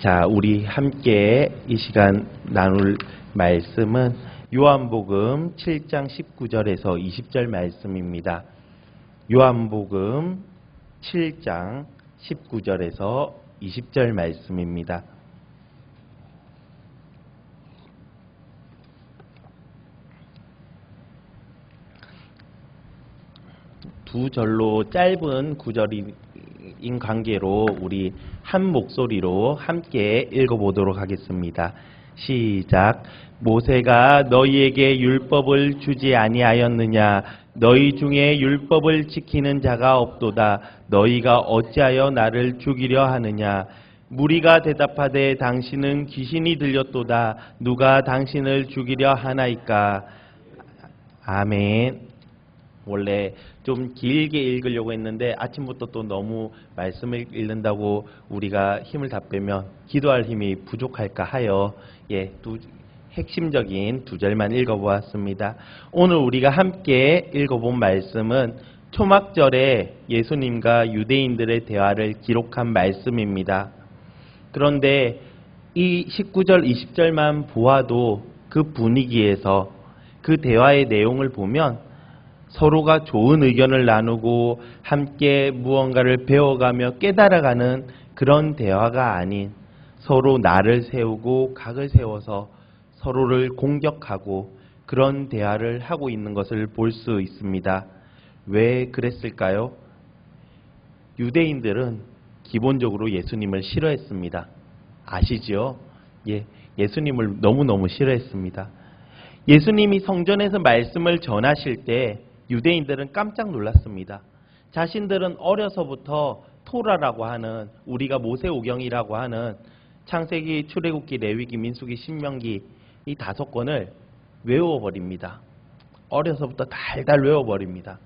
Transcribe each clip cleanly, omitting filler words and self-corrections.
자, 우리 함께 이 시간 나눌 말씀은 요한복음 7장 19절에서 20절 말씀입니다. 요한복음 7장 19절에서 20절 말씀입니다. 두 절로 짧은 구절인 관계로 우리 한 목소리로 함께 읽어보도록 하겠습니다. 시작. 모세가 너희에게 율법을 주지 아니하였느냐? 너희 중에 율법을 지키는 자가 없도다. 너희가 어찌하여 나를 죽이려 하느냐? 무리가 대답하되 당신은 귀신이 들렸도다. 누가 당신을 죽이려 하나이까? 아멘. 원래 좀 길게 읽으려고 했는데 아침부터 또 너무 말씀을 읽는다고 우리가 힘을 다 빼면 기도할 힘이 부족할까 하여 핵심적인 두 절만 읽어보았습니다. 오늘 우리가 함께 읽어본 말씀은 초막절에 예수님과 유대인들의 대화를 기록한 말씀입니다. 그런데 이 19절, 20절만 보아도 그 분위기에서 그 대화의 내용을 보면 서로가 좋은 의견을 나누고 함께 무언가를 배워가며 깨달아가는 그런 대화가 아닌 서로 나를 세우고 각을 세워서 서로를 공격하고 그런 대화를 하고 있는 것을 볼 수 있습니다. 왜 그랬을까요? 유대인들은 기본적으로 예수님을 싫어했습니다. 아시죠? 예수님을 너무너무 싫어했습니다. 예수님이 성전에서 말씀을 전하실 때 유대인들은 깜짝 놀랐습니다. 자신들은 어려서부터 토라라고 하는, 우리가 모세오경이라고 하는 창세기, 출애굽기, 레위기, 민수기, 신명기 이 5권을 외워버립니다. 어려서부터 달달 외워버립니다.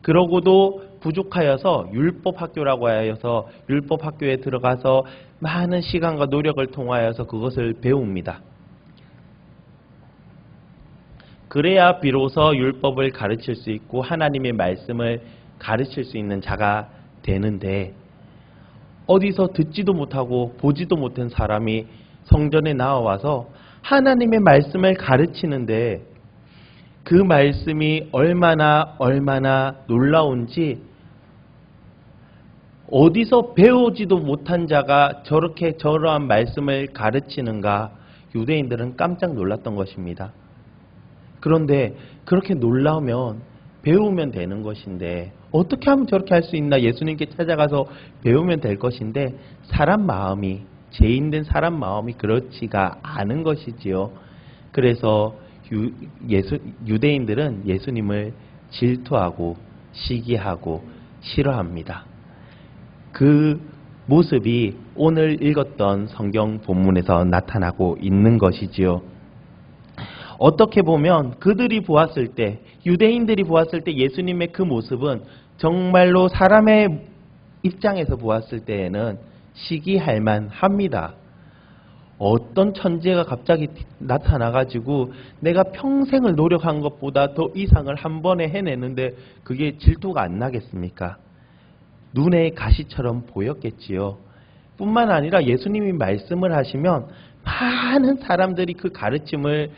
그러고도 부족하여서 율법학교라고 하여서 율법학교에 들어가서 많은 시간과 노력을 통하여서 그것을 배웁니다. 그래야 비로소 율법을 가르칠 수 있고 하나님의 말씀을 가르칠 수 있는 자가 되는데, 어디서 듣지도 못하고 보지도 못한 사람이 성전에 나와서 하나님의 말씀을 가르치는데 그 말씀이 얼마나 놀라운지, 어디서 배우지도 못한 자가 저러한 말씀을 가르치는가, 유대인들은 깜짝 놀랐던 것입니다. 그런데 그렇게 놀라우면 배우면 되는 것인데 어떻게 하면 저렇게 할 수 있나, 예수님께 찾아가서 배우면 될 것인데 사람 마음이, 죄인된 사람 마음이 그렇지가 않은 것이지요. 그래서 유대인들은 예수님을 질투하고 시기하고 싫어합니다. 그 모습이 오늘 읽었던 성경 본문에서 나타나고 있는 것이지요. 어떻게 보면 그들이 보았을 때, 유대인들이 보았을 때 예수님의 그 모습은 정말로 사람의 입장에서 보았을 때에는 시기할 만합니다. 어떤 천재가 갑자기 나타나가지고 내가 평생을 노력한 것보다 더 이상을 한 번에 해내는데 그게 질투가 안 나겠습니까? 눈에 가시처럼 보였겠지요. 뿐만 아니라 예수님이 말씀을 하시면 많은 사람들이 그 가르침을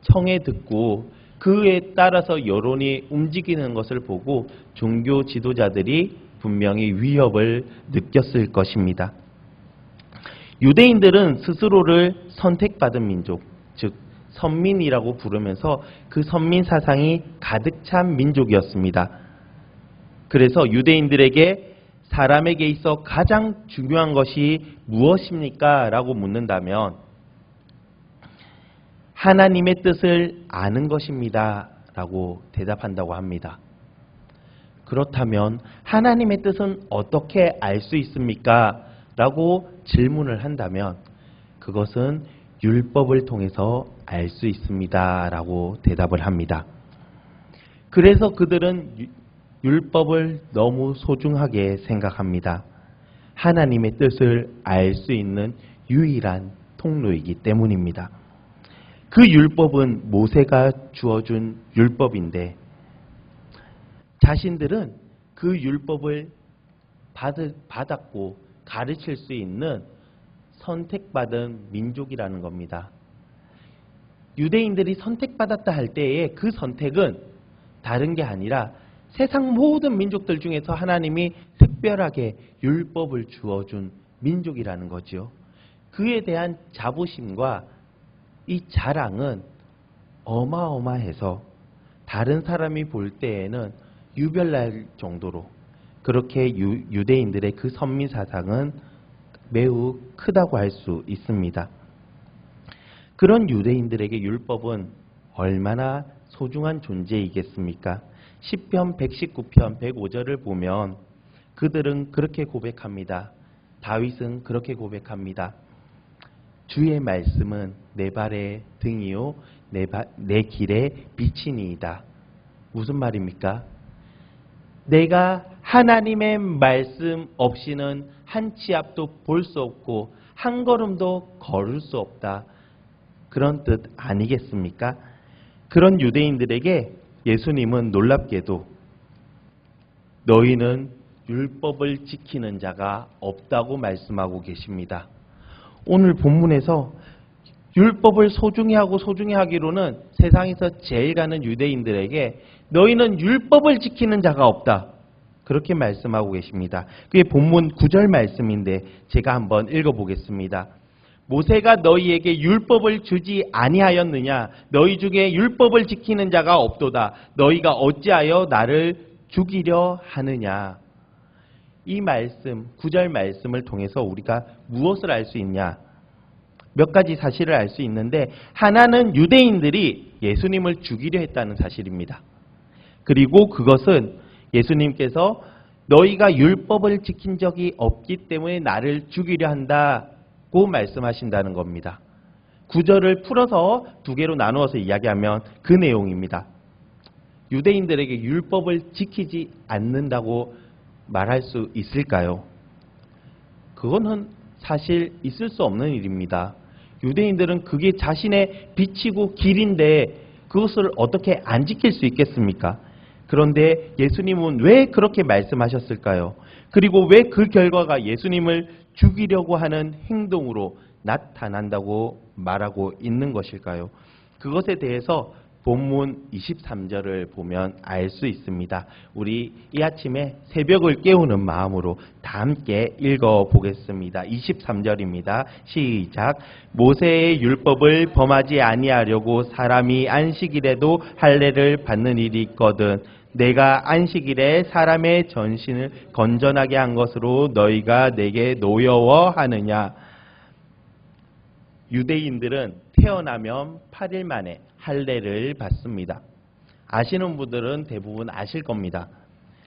청해 듣고 그에 따라서 여론이 움직이는 것을 보고 종교 지도자들이 분명히 위협을 느꼈을 것입니다. 유대인들은 스스로를 선택받은 민족, 즉 선민이라고 부르면서 그 선민 사상이 가득 찬 민족이었습니다. 그래서 유대인들에게 사람에게 있어 가장 중요한 것이 무엇입니까? 라고 묻는다면 하나님의 뜻을 아는 것입니다. 라고 대답한다고 합니다. 그렇다면 하나님의 뜻은 어떻게 알 수 있습니까? 라고 질문을 한다면 그것은 율법을 통해서 알 수 있습니다. 라고 대답을 합니다. 그래서 그들은 율법을 너무 소중하게 생각합니다. 하나님의 뜻을 알 수 있는 유일한 통로이기 때문입니다. 그 율법은 모세가 주어준 율법인데 자신들은 그 율법을 받았고 가르칠 수 있는 선택받은 민족이라는 겁니다. 유대인들이 선택받았다 할 때에 그 선택은 다른 게 아니라 세상 모든 민족들 중에서 하나님이 특별하게 율법을 주어준 민족이라는 거죠. 그에 대한 자부심과 이 자랑은 어마어마해서 다른 사람이 볼 때에는 유별날 정도로 그렇게 유대인들의 그 선민사상은 매우 크다고 할 수 있습니다. 그런 유대인들에게 율법은 얼마나 소중한 존재이겠습니까? 시편 119편 105절을 보면 그들은 그렇게 고백합니다. 다윗은 그렇게 고백합니다. 주의 말씀은 내 발의 등이요 내 길의 빛이니이다. 무슨 말입니까? 내가 하나님의 말씀 없이는 한 치 앞도 볼 수 없고 한 걸음도 걸을 수 없다. 그런 뜻 아니겠습니까? 그런 유대인들에게 예수님은 놀랍게도 너희는 율법을 지키는 자가 없다고 말씀하고 계십니다. 오늘 본문에서 율법을 소중히 하고 소중히 하기로는 세상에서 제일 가는 유대인들에게 너희는 율법을 지키는 자가 없다. 그렇게 말씀하고 계십니다. 그게 본문 9절 말씀인데 제가 한번 읽어보겠습니다. 모세가 너희에게 율법을 주지 아니하였느냐? 너희 중에 율법을 지키는 자가 없도다. 너희가 어찌하여 나를 죽이려 하느냐? 이 말씀, 9절 말씀을 통해서 우리가 무엇을 알 수 있냐? 몇 가지 사실을 알 수 있는데 하나는 유대인들이 예수님을 죽이려 했다는 사실입니다. 그리고 그것은 예수님께서 너희가 율법을 지킨 적이 없기 때문에 나를 죽이려 한다고 말씀하신다는 겁니다. 9절을 풀어서 두 개로 나누어서 이야기하면 그 내용입니다. 유대인들에게 율법을 지키지 않는다고 말할 수 있을까요? 그거는 사실 있을 수 없는 일입니다. 유대인들은 그게 자신의 빛이고 길인데 그것을 어떻게 안 지킬 수 있겠습니까? 그런데 예수님은 왜 그렇게 말씀하셨을까요? 그리고 왜 그 결과가 예수님을 죽이려고 하는 행동으로 나타난다고 말하고 있는 것일까요? 그것에 대해서 본문 23절을 보면 알 수 있습니다. 우리 이 아침에 새벽을 깨우는 마음으로 다 함께 읽어보겠습니다. 23절입니다. 시작. 모세의 율법을 범하지 아니하려고 사람이 안식일에도 할례를 받는 일이 있거든 내가 안식일에 사람의 전신을 건전하게 한 것으로 너희가 내게 노여워하느냐. 유대인들은 태어나면 8일 만에 할례를 받습니다. 아시는 분들은 대부분 아실 겁니다.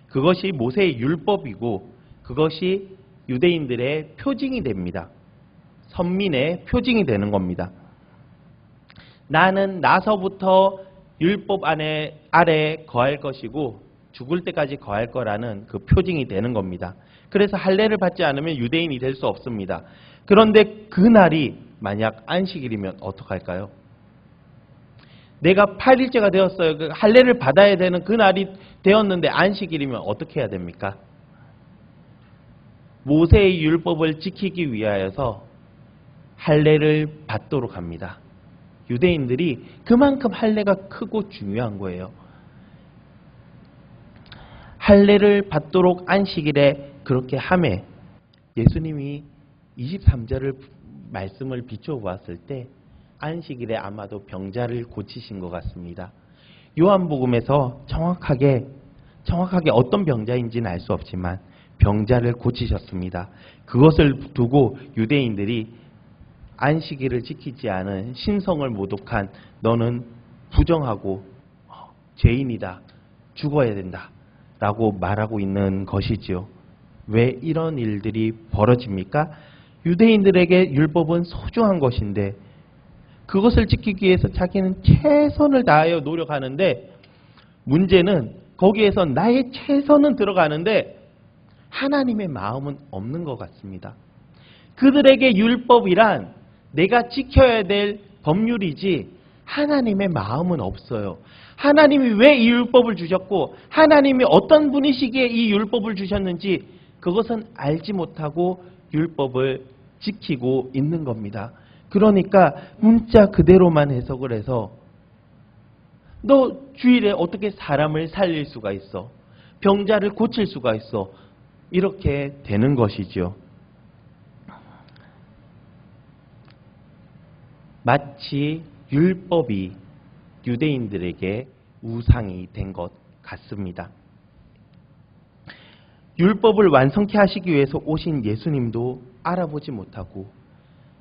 그것이 모세의 율법이고 그것이 유대인들의 표징이 됩니다. 선민의 표징이 되는 겁니다. 나는 나서부터 율법 아래 거할 것이고 죽을 때까지 거할 거라는 그 표징이 되는 겁니다. 그래서 할례를 받지 않으면 유대인이 될 수 없습니다. 그런데 그날이 만약 안식일이면 어떡할까요? 내가 8일째가 되었어요. 그 할례를 받아야 되는 그날이 되었는데 안식일이면 어떻게 해야 됩니까? 모세의 율법을 지키기 위하여서 할례를 받도록 합니다. 유대인들이 그만큼 할례가 크고 중요한 거예요. 할례를 받도록 안식일에 그렇게 하매 예수님이 23절을 말씀을 비춰 보았을 때 안식일에 아마도 병자를 고치신 것 같습니다. 요한복음에서 정확하게 어떤 병자인지는 알 수 없지만 병자를 고치셨습니다. 그것을 두고 유대인들이 안식일을 지키지 않은 신성을 모독한 너는 부정하고 죄인이다. 죽어야 된다. 라고 말하고 있는 것이지요. 왜 이런 일들이 벌어집니까? 유대인들에게 율법은 소중한 것인데 그것을 지키기 위해서 자기는 최선을 다하여 노력하는데 문제는 거기에서 나의 최선은 들어가는데 하나님의 마음은 없는 것 같습니다. 그들에게 율법이란 내가 지켜야 될 법률이지 하나님의 마음은 없어요. 하나님이 왜 이 율법을 주셨고 하나님이 어떤 분이시기에 이 율법을 주셨는지 그것은 알지 못하고 율법을 지키고 있는 겁니다. 그러니까 문자 그대로만 해석을 해서 너 주일에 어떻게 사람을 살릴 수가 있어? 병자를 고칠 수가 있어? 이렇게 되는 것이죠. 마치 율법이 유대인들에게 우상이 된 것 같습니다. 율법을 완성케 하시기 위해서 오신 예수님도 알아보지 못하고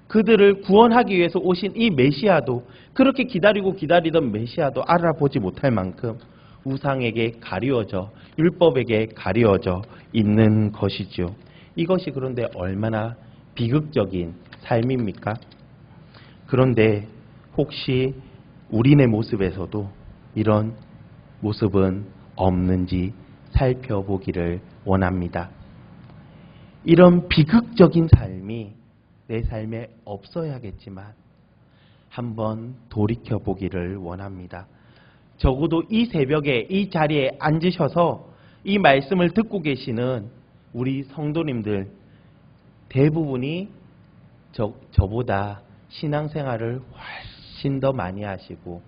그들을 구원하기 위해서 오신 이 메시아도 그렇게 기다리던 메시아도 알아보지 못할 만큼 우상에게 가리워져 율법에게 가리워져 있는 것이죠. 이것이 그런데 얼마나 비극적인 삶입니까? 그런데 혹시 우리네 모습에서도 이런 모습은 없는지 살펴보기를 원합니다. 이런 비극적인 삶이 내 삶에 없어야겠지만 한번 돌이켜보기를 원합니다. 적어도 이 새벽에 이 자리에 앉으셔서 이 말씀을 듣고 계시는 우리 성도님들 대부분이 저보다 신앙생활을 훨씬 더 많이 하시고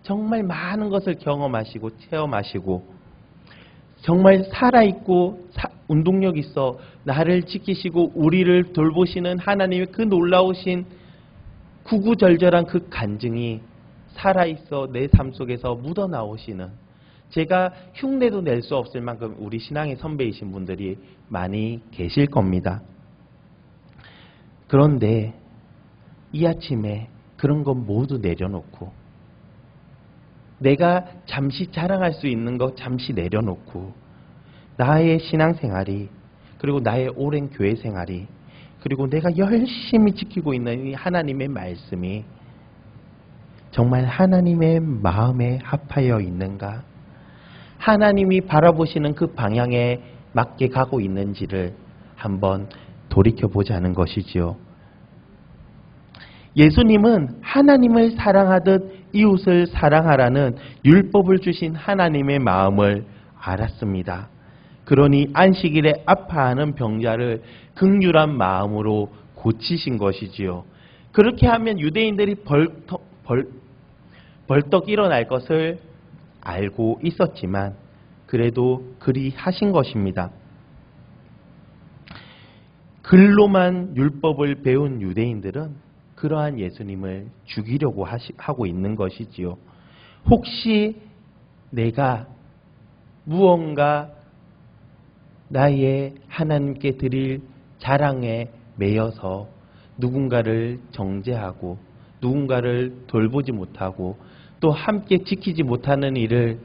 정말 많은 것을 경험하시고 체험하시고 정말 살아있고 운동력 있어 나를 지키시고 우리를 돌보시는 하나님의 그 놀라우신 구구절절한 그 간증이 살아있어 내 삶 속에서 묻어나오시는 제가 흉내도 낼 수 없을 만큼 우리 신앙의 선배이신 분들이 많이 계실 겁니다. 그런데 이 아침에 그런 것 모두 내려놓고 내가 잠시 자랑할 수 있는 것 잠시 내려놓고 나의 신앙생활이 그리고 나의 오랜 교회 생활이 그리고 내가 열심히 지키고 있는 이 하나님의 말씀이 정말 하나님의 마음에 합하여 있는가? 하나님이 바라보시는 그 방향에 맞게 가고 있는지를 한번 돌이켜보자는 것이지요. 예수님은 하나님을 사랑하듯 이웃을 사랑하라는 율법을 주신 하나님의 마음을 알았습니다. 그러니 안식일에 아파하는 병자를 긍휼한 마음으로 고치신 것이지요. 그렇게 하면 유대인들이 벌떡 일어날 것을 알고 있었지만 그래도 그리 하신 것입니다. 글로만 율법을 배운 유대인들은 그러한 예수님을 죽이려고 하고 있는 것이지요. 혹시 내가 무언가 나의 하나님께 드릴 자랑에 매여서 누군가를 정죄하고 누군가를 돌보지 못하고 또 함께 지키지 못하는 일을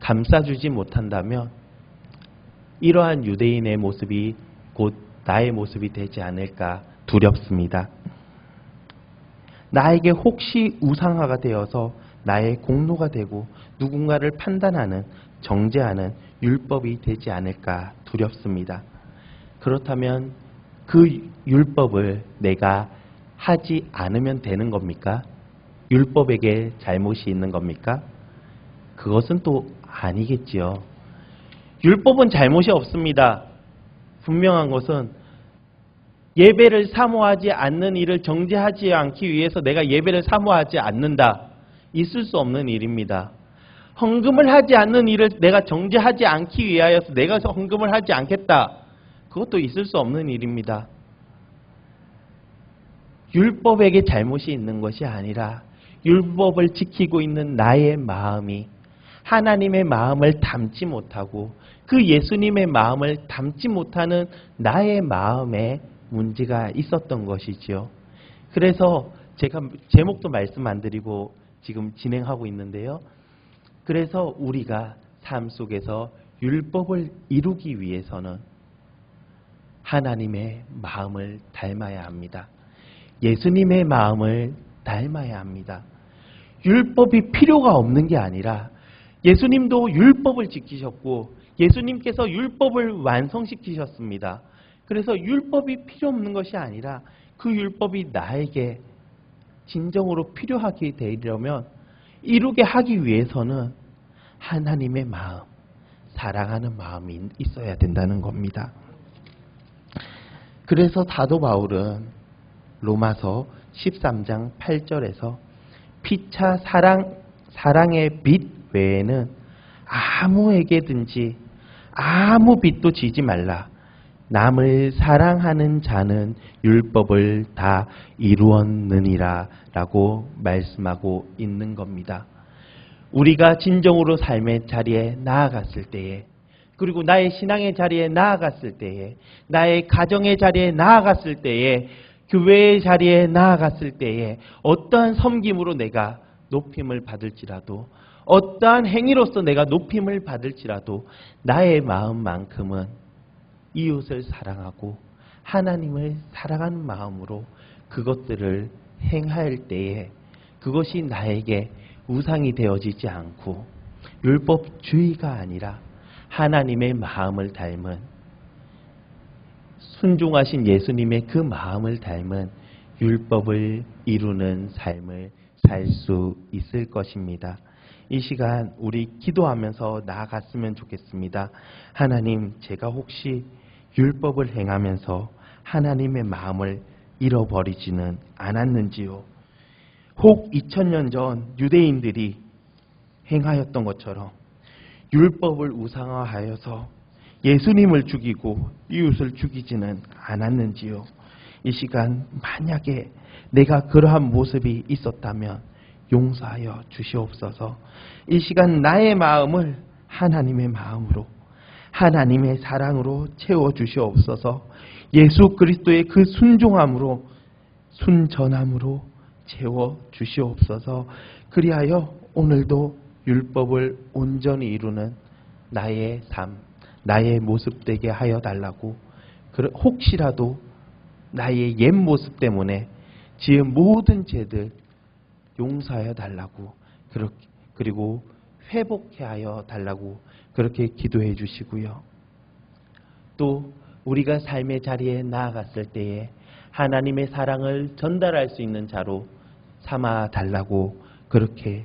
감싸주지 못한다면 이러한 유대인의 모습이 곧 나의 모습이 되지 않을까 두렵습니다. 나에게 혹시 우상화가 되어서 나의 공로가 되고 누군가를 판단하는, 정죄하는 율법이 되지 않을까 두렵습니다. 그렇다면 그 율법을 내가 하지 않으면 되는 겁니까? 율법에게 잘못이 있는 겁니까? 그것은 또 아니겠지요. 율법은 잘못이 없습니다. 분명한 것은 예배를 사모하지 않는 일을 정죄하지 않기 위해서 내가 예배를 사모하지 않는다. 있을 수 없는 일입니다. 헌금을 하지 않는 일을 내가 정죄하지 않기 위하여서 내가 헌금을 하지 않겠다. 그것도 있을 수 없는 일입니다. 율법에게 잘못이 있는 것이 아니라 율법을 지키고 있는 나의 마음이 하나님의 마음을 담지 못하고 그 예수님의 마음을 담지 못하는 나의 마음에 문제가 있었던 것이지요. 그래서 제가 제목도 말씀 안 드리고 지금 진행하고 있는데요. 그래서 우리가 삶 속에서 율법을 이루기 위해서는 하나님의 마음을 닮아야 합니다. 예수님의 마음을 닮아야 합니다. 율법이 필요가 없는 게 아니라 예수님도 율법을 지키셨고 예수님께서 율법을 완성시키셨습니다. 그래서 율법이 필요 없는 것이 아니라 그 율법이 나에게 진정으로 필요하게 되려면 이루게 하기 위해서는 하나님의 마음, 사랑하는 마음이 있어야 된다는 겁니다. 그래서 사도 바울은 로마서 13장 8절에서 피차 사랑의 빚 외에는 아무에게든지 아무 빚도 지지 말라. 남을 사랑하는 자는 율법을 다 이루었느니라 라고 말씀하고 있는 겁니다. 우리가 진정으로 삶의 자리에 나아갔을 때에, 그리고 나의 신앙의 자리에 나아갔을 때에, 나의 가정의 자리에 나아갔을 때에, 교회의 자리에 나아갔을 때에 어떠한 섬김으로 내가 높임을 받을지라도, 어떠한 행위로서 내가 높임을 받을지라도 나의 마음만큼은 이웃을 사랑하고 하나님을 사랑하는 마음으로 그것들을 행할 때에 그것이 나에게 우상이 되어지지 않고 율법주의가 아니라 하나님의 마음을 닮은, 순종하신 예수님의 그 마음을 닮은 율법을 이루는 삶을 살 수 있을 것입니다. 이 시간 우리 기도하면서 나아갔으면 좋겠습니다. 하나님, 제가 혹시 율법을 행하면서 하나님의 마음을 잃어버리지는 않았는지요? 혹 2000년 전 유대인들이 행하였던 것처럼 율법을 우상화하여서 예수님을 죽이고 이웃을 죽이지는 않았는지요? 이 시간 만약에 내가 그러한 모습이 있었다면 용서하여 주시옵소서. 이 시간 나의 마음을 하나님의 마음으로, 하나님의 사랑으로 채워 주시옵소서. 예수 그리스도의 그 순종함으로, 순전함으로 채워 주시옵소서. 그리하여 오늘도 율법을 온전히 이루는 나의 삶, 나의 모습 되게 하여 달라고, 혹시라도 나의 옛 모습 때문에 지은 모든 죄들 용서하여 달라고, 그리고 회복해 하여 달라고 그렇게 기도해 주시고요. 또 우리가 삶의 자리에 나아갔을 때에 하나님의 사랑을 전달할 수 있는 자로 삼아 달라고 그렇게